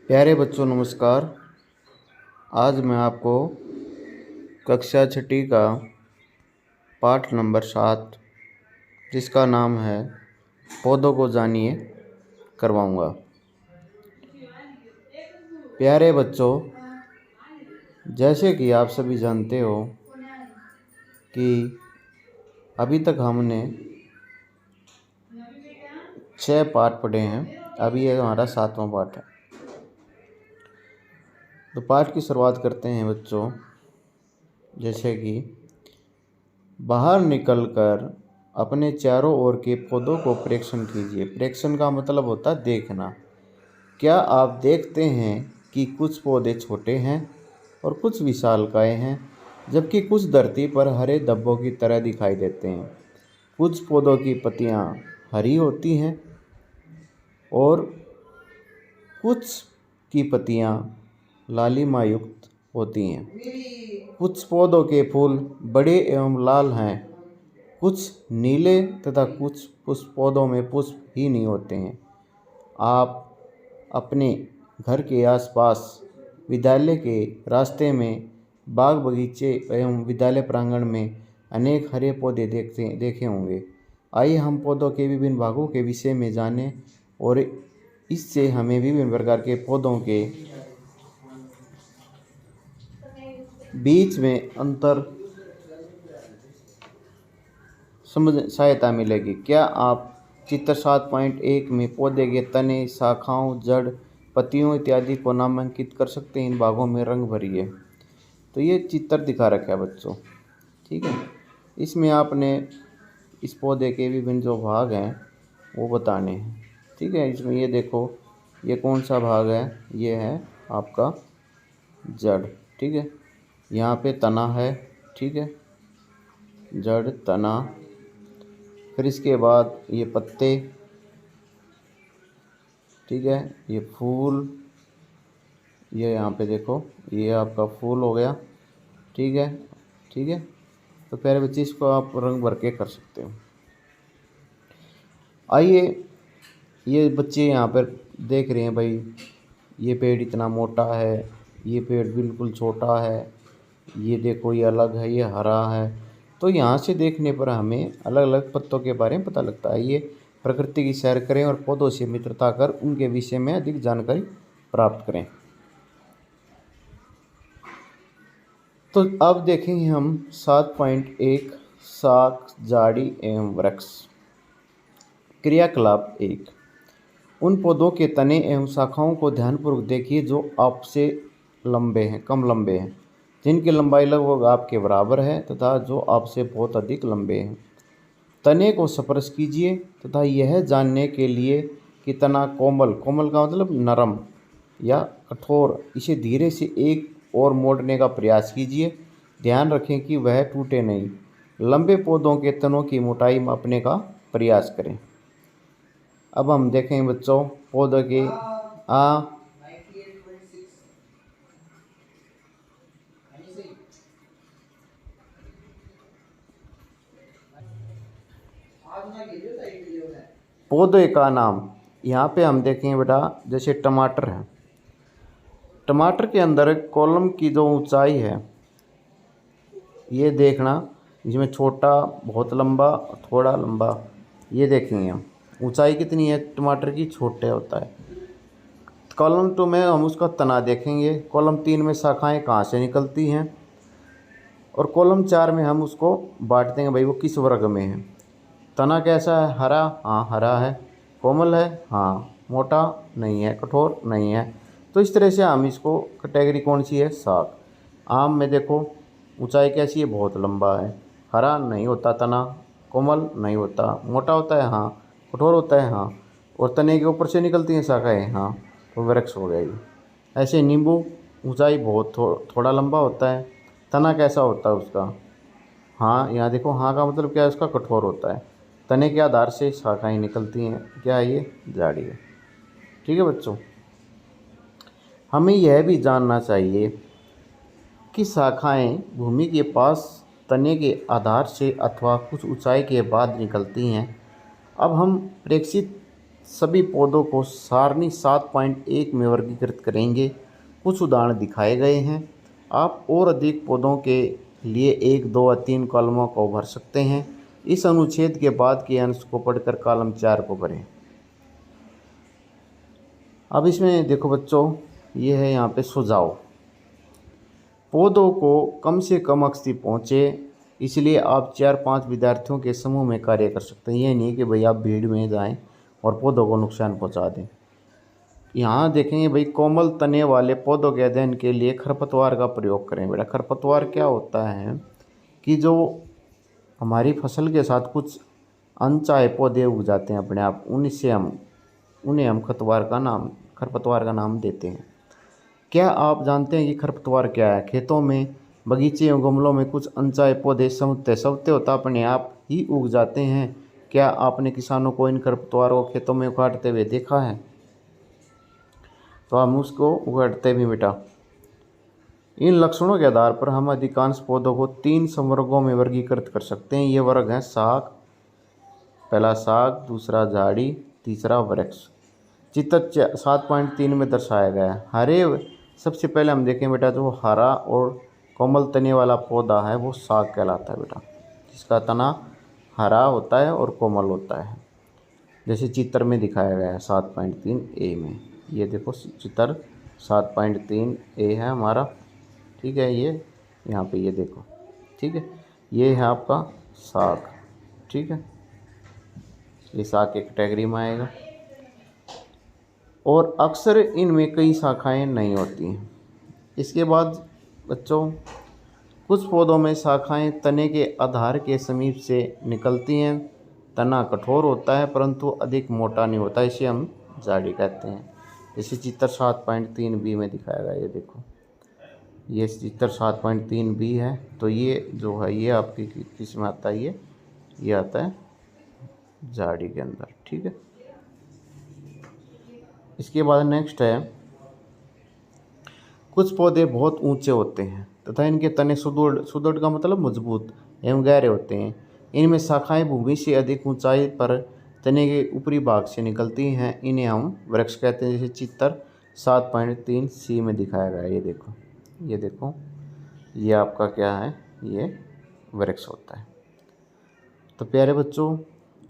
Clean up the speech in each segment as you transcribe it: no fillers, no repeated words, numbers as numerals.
प्यारे बच्चों नमस्कार। आज मैं आपको कक्षा छठी का पाठ नंबर 7 जिसका नाम है पौधों को जानिए करवाऊंगा। प्यारे बच्चों, जैसे कि आप सभी जानते हो कि अभी तक हमने 6 पाठ पढ़े हैं। अभी ये हमारा 7वां पाठ है। तो पाठ की शुरुआत करते हैं बच्चों। जैसे कि बाहर निकलकर अपने चारों ओर के पौधों को प्रेक्षण कीजिए। प्रेक्षण का मतलब होता है देखना। क्या आप देखते हैं कि कुछ पौधे छोटे हैं और कुछ विशालकाय हैं, जबकि कुछ धरती पर हरे धब्बों की तरह दिखाई देते हैं। कुछ पौधों की पत्तियां हरी होती हैं और कुछ की पत्तियां लालिमा युक्त होती हैं। कुछ पौधों के फूल बड़े एवं लाल हैं, कुछ नीले तथा कुछ पुष्प पौधों में पुष्प ही नहीं होते हैं। आप अपने घर के आसपास, विद्यालय के रास्ते में, बाग बगीचे एवं विद्यालय प्रांगण में अनेक हरे पौधे देखे होंगे। आइए हम पौधों के विभिन्न भागों के विषय में जानें और इससे हमें विभिन्न प्रकार के पौधों के बीच में अंतर समझ सहायता मिलेगी। क्या आप चित्र 7.1 में पौधे के तने, शाखाओं, जड़, पत्तियों इत्यादि को नामांकित कर सकते हैं? इन भागों में रंग भरिए। तो ये चित्र दिखा रखा है बच्चों, ठीक है। इसमें आपने इस पौधे के विभिन्न जो भाग हैं वो बताने हैं, ठीक है। इसमें ये देखो, ये कौन सा भाग है? ये है आपका जड़, ठीक है। यहाँ पे तना है, ठीक है, जड़, तना। फिर इसके बाद ये पत्ते, ठीक है, ये फूल, ये यहाँ पे देखो, ये आपका फूल हो गया, ठीक है, ठीक है। तो प्यारे बच्चे, इसको आप रंग भर के कर सकते हो। आइए, ये बच्चे यहाँ पर देख रहे हैं भाई, ये पेड़ इतना मोटा है, ये पेड़ बिल्कुल छोटा है, ये देखो ये अलग है, ये हरा है। तो यहाँ से देखने पर हमें अलग अलग पत्तों के बारे में पता लगता है। ये प्रकृति की सैर करें और पौधों से मित्रता कर उनके विषय में अधिक जानकारी प्राप्त करें। तो अब देखेंगे हम 7.1 शाख, झाड़ी एवं वृक्ष। क्रियाकलाप 1। उन पौधों के तने एवं शाखाओं को ध्यानपूर्वक देखिए जो आपसे लंबे हैं, कम लंबे हैं, जिनकी लंबाई लगभग आपके बराबर है तथा जो आपसे बहुत अधिक लंबे हैं। तने को स्पर्श कीजिए तथा यह जानने के लिए कि तना कोमल, कोमल का मतलब नरम या कठोर, इसे धीरे से एक और मोड़ने का प्रयास कीजिए। ध्यान रखें कि वह टूटे नहीं। लंबे पौधों के तनों की मोटाई मापने का प्रयास करें। अब हम देखें बच्चों पौधों के पौधे का नाम। यहाँ पे हम देखें बेटा, जैसे टमाटर है। टमाटर के अंदर कॉलम की जो ऊंचाई है, ये देखना, जिसमें छोटा, बहुत लंबा, थोड़ा लंबा, ये देखेंगे हम। ऊंचाई कितनी है टमाटर की? छोटे होता है। कॉलम 2 में हम उसका तना देखेंगे। कॉलम 3 में शाखाएं कहाँ से निकलती हैं, और कॉलम 4 में हम उसको बांट देंगे भाई वो किस वर्ग में है। तना कैसा है? हरा, हाँ हरा है। कोमल है, हाँ। मोटा नहीं है, कठोर नहीं है। तो इस तरह से हम इसको, कैटेगरी कौन सी है? शाख। आम में देखो ऊंचाई कैसी है? बहुत लंबा है। हरा नहीं होता तना, कोमल नहीं होता, मोटा होता है, हाँ, कठोर होता है, हाँ, और तने के ऊपर से निकलती हैं शाखाएँ, हाँ। तो वृक्ष हो गया ये। ऐसे नींबू, ऊंचाई बहुत थोड़ा लंबा होता है, तना कैसा होता है उसका? हाँ, यहाँ देखो, हाँ का मतलब क्या है? उसका कठोर होता है। तने के आधार से शाखाएँ निकलती हैं। क्या है ये? झाड़ी है, ठीक है बच्चों। हमें यह भी जानना चाहिए कि शाखाएँ भूमि के पास तने के आधार से अथवा कुछ ऊंचाई के बाद निकलती हैं। अब हम प्रेक्षित सभी पौधों को सारणी 7.1 में वर्गीकृत करेंगे। कुछ उदाहरण दिखाए गए हैं। आप और अधिक पौधों के लिए 1, 2 या 3 कॉलमों को भर सकते हैं। इस अनुच्छेद के बाद के अंश को पढ़कर कॉलम 4 को भरें। अब इसमें देखो बच्चों, ये है यहाँ पे सुझाव। पौधों को कम से कम अक्षति पहुँचे, इसलिए आप 4-5 विद्यार्थियों के समूह में कार्य कर सकते हैं। ये नहीं कि भाई आप भीड़ में जाएं और पौधों को नुकसान पहुँचा दें। यहाँ देखेंगे भाई, कोमल तने वाले पौधों के अध्ययन के लिए खरपतवार का प्रयोग करें। बेटा खरपतवार क्या होता है कि जो हमारी फसल के साथ कुछ अनचाहे पौधे उग जाते हैं अपने आप, उन्हें हम खरपतवार का नाम देते हैं। क्या आप जानते हैं कि खरपतवार क्या है? खेतों में, बगीचे एवं गमलों में कुछ अनचाहे पौधे सवते होता अपने आप ही उग जाते हैं। क्या आपने किसानों को इन खरपतवारों को खेतों में उखाड़ते हुए देखा है? तो हम उसको उखाड़ते भी बेटा। इन लक्षणों के आधार पर हम अधिकांश पौधों को 3 संवर्गों में वर्गीकृत कर सकते हैं। ये वर्ग हैं साग, पहला साग, दूसरा झाड़ी, तीसरा वृक्ष। चित्र 7.3 में दर्शाया गया है। हरे, सबसे पहले हम देखें बेटा, जो हरा और कोमल तने वाला पौधा है वो साग कहलाता है बेटा, जिसका तना हरा होता है और कोमल होता है, जैसे चित्र में दिखाया गया है 7.3 ए में। ये देखो चित्र 7.3 ए है हमारा, ठीक है। ये यहाँ पे ये देखो, ठीक है, ये है आपका साग, ठीक है। ये साग की कैटेगरी में आएगा और अक्सर इनमें कई शाखाएं नहीं होती हैं। इसके बाद बच्चों, कुछ पौधों में शाखाएं तने के आधार के समीप से निकलती हैं। तना कठोर होता है परंतु अधिक मोटा नहीं होता, इसे हम झाड़ी कहते हैं। जैसे चित्र 7.3 बी में दिखाया गया, ये देखो, ये चित्र 7.3 बी है। तो ये जो है ये आपकी किस में आता है? ये आता है झाड़ी के अंदर, ठीक है। इसके बाद नेक्स्ट है, कुछ पौधे बहुत ऊंचे होते हैं तथा इनके तने सुदृढ़ का मतलब मजबूत एवं गहरे होते हैं। इनमें शाखाएं भूमि से अधिक ऊंचाई पर तने के ऊपरी भाग से निकलती हैं। इन्हें हम वृक्ष कहते हैं, जैसे चित्र 7.3 सी में दिखाया गया है। ये देखो, ये देखो, ये आपका क्या है? ये वृक्ष होता है। तो प्यारे बच्चों,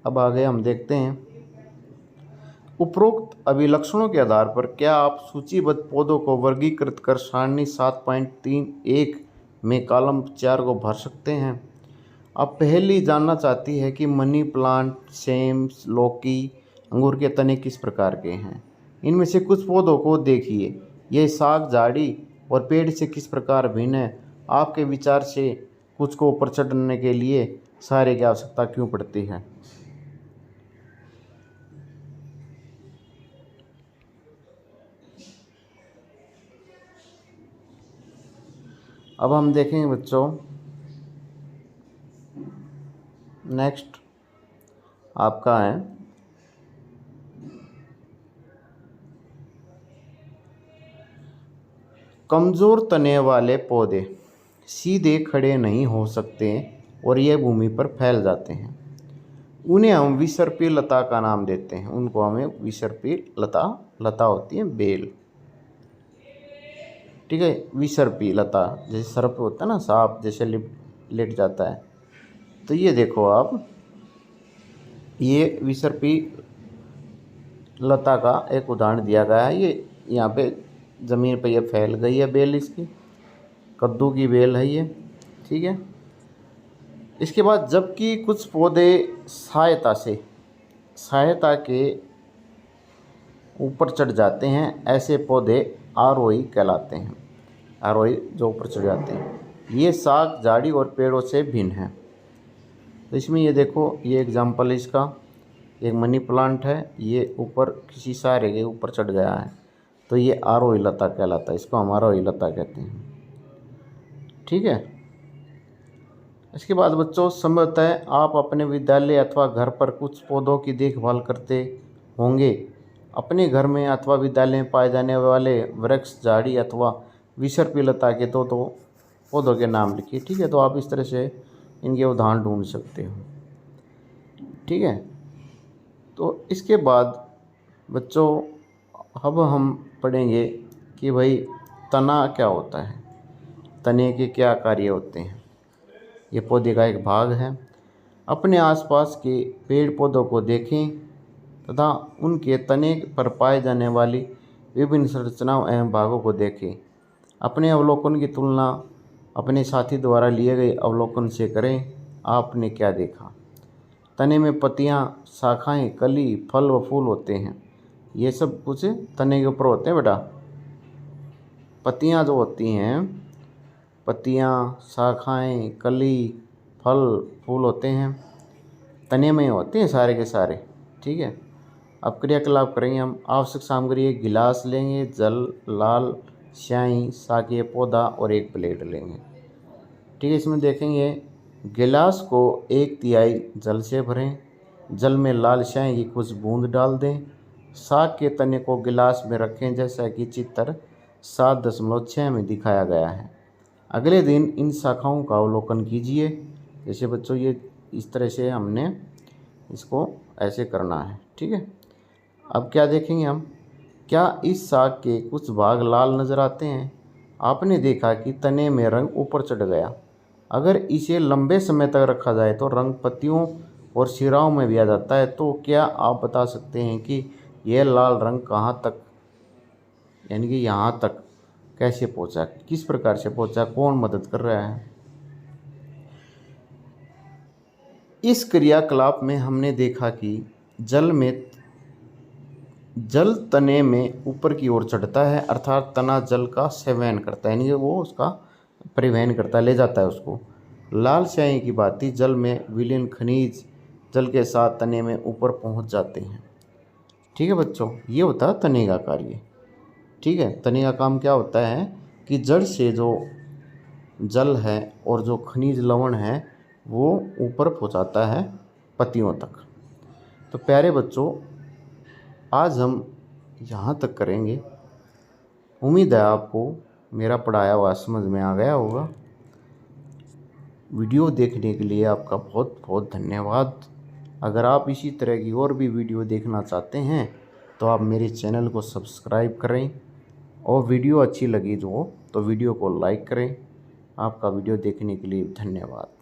अब आगे हम देखते हैं, उपरोक्त अभिलक्षणों के आधार पर क्या आप सूचीबद्ध पौधों को वर्गीकृत कर सारणी 7.31 में कॉलम 4 को भर सकते हैं। अब पहली जानना चाहती है कि मनी प्लांट, सेम, लौकी, अंगूर के तने किस प्रकार के हैं। इनमें से कुछ पौधों को देखिए, यह साग, झाड़ी और पेड़ से किस प्रकार भिन्न है। आपके विचार से कुछ को ऊपर चढ़ने के लिए सहारे की आवश्यकता क्यों पड़ती है? अब हम देखेंगे बच्चों, नेक्स्ट आपका है कमज़ोर तने वाले पौधे सीधे खड़े नहीं हो सकते और ये भूमि पर फैल जाते हैं। उन्हें हम विसर्पी लता का नाम देते हैं। उनको हमें विसर्पी लता होती है बेल, ठीक है। विसर्पी लता, जैसे सर्प होता है ना, सांप जैसे लेट जाता है। तो ये देखो आप, ये विसर्पी लता का एक उदाहरण दिया गया है। ये यहाँ पे ज़मीन पे ये फैल गई है बेल, इसकी कद्दू की बेल है ये, ठीक है। इसके बाद जबकि कुछ पौधे सहायता के ऊपर चढ़ जाते हैं, ऐसे पौधे आरोही कहलाते हैं। आरोही जो ऊपर चढ़ जाते हैं, ये साग, झाड़ी और पेड़ों से भिन्न है। तो इसमें ये देखो, ये एग्जाम्पल इसका, एक मनी प्लांट है, ये ऊपर किसी सहारे के ऊपर चढ़ गया है, तो ये आरोही लता कहलाता है। इसको हम आरोही लता कहते हैं, ठीक है। इसके बाद बच्चों, संभवतः आप अपने विद्यालय अथवा घर पर कुछ पौधों की देखभाल करते होंगे। अपने घर में अथवा विद्यालय में पाए जाने वाले वृक्ष, झाड़ी अथवा विसर्पी लता के दो पौधों के नाम लिखिए, ठीक है। तो आप इस तरह से इनके उदाहरण ढूंढ सकते हो, ठीक है। तो इसके बाद बच्चों अब हम पढ़ेंगे कि भाई तना क्या होता है, तने के क्या कार्य होते हैं। ये पौधे का एक भाग है। अपने आसपास के पेड़ पौधों को देखें तथा उनके तने पर पाए जाने वाली विभिन्न संरचनाओं एवं भागों को देखें। अपने अवलोकन की तुलना अपने साथी द्वारा लिए गए अवलोकन से करें। आपने क्या देखा? तने में पत्तियाँ, शाखाएं, कली, फल व फूल होते हैं। ये सब कुछ तने के ऊपर होते हैं बेटा। पत्तियाँ जो होती हैं, पत्तियाँ, शाखाएं, कली, फल, फूल होते हैं, तने में होते हैं सारे के सारे। ठीक है। अब क्रियाकलाप करेंगे हम। आवश्यक सामग्री एक गिलास लेंगे, जल, लाल स्याही, शाकीय पौधा और एक प्लेट लेंगे। ठीक है। इसमें देखेंगे गिलास को 1/3 जल से भरें, जल में लाल स्याही की कुछ बूंद डाल दें, शाक के तने को गिलास में रखें जैसा कि चित्र 7.6 में दिखाया गया है। अगले दिन इन शाखाओं का अवलोकन कीजिए। जैसे बच्चों ये इस तरह से हमने इसको ऐसे करना है। ठीक है। अब क्या देखेंगे हम, क्या इस शाक के कुछ भाग लाल नज़र आते हैं? आपने देखा कि तने में रंग ऊपर चढ़ गया। अगर इसे लंबे समय तक रखा जाए तो रंग पत्तियों और शिराओं में भी आ जाता है। तो क्या आप बता सकते हैं कि यह लाल रंग कहाँ तक, यानी कि यहाँ तक कैसे पहुँचा, किस प्रकार से पहुँचा, कौन मदद कर रहा है? इस क्रियाकलाप में हमने देखा कि जल तने में ऊपर की ओर चढ़ता है, अर्थात तना जल का सेवन करता है, यानी कि वो उसका परिवहन करता है, ले जाता है उसको। लाल स्याही की भांति जल में विलीन खनिज जल के साथ तने में ऊपर पहुंच जाते हैं। ठीक है बच्चों, ये होता है तने का कार्य। ठीक है। तने का काम क्या होता है कि जड़ से जो जल है और जो खनिज लवण है वो ऊपर पहुंचाता है पत्तियों तक। तो प्यारे बच्चों, आज हम यहाँ तक करेंगे। उम्मीद है आपको मेरा पढ़ाया हुआ समझ में आ गया होगा। वीडियो देखने के लिए आपका बहुत बहुत धन्यवाद। अगर आप इसी तरह की और भी वीडियो देखना चाहते हैं तो आप मेरे चैनल को सब्सक्राइब करें, और वीडियो अच्छी लगी तो वीडियो को लाइक करें। आपका वीडियो देखने के लिए धन्यवाद।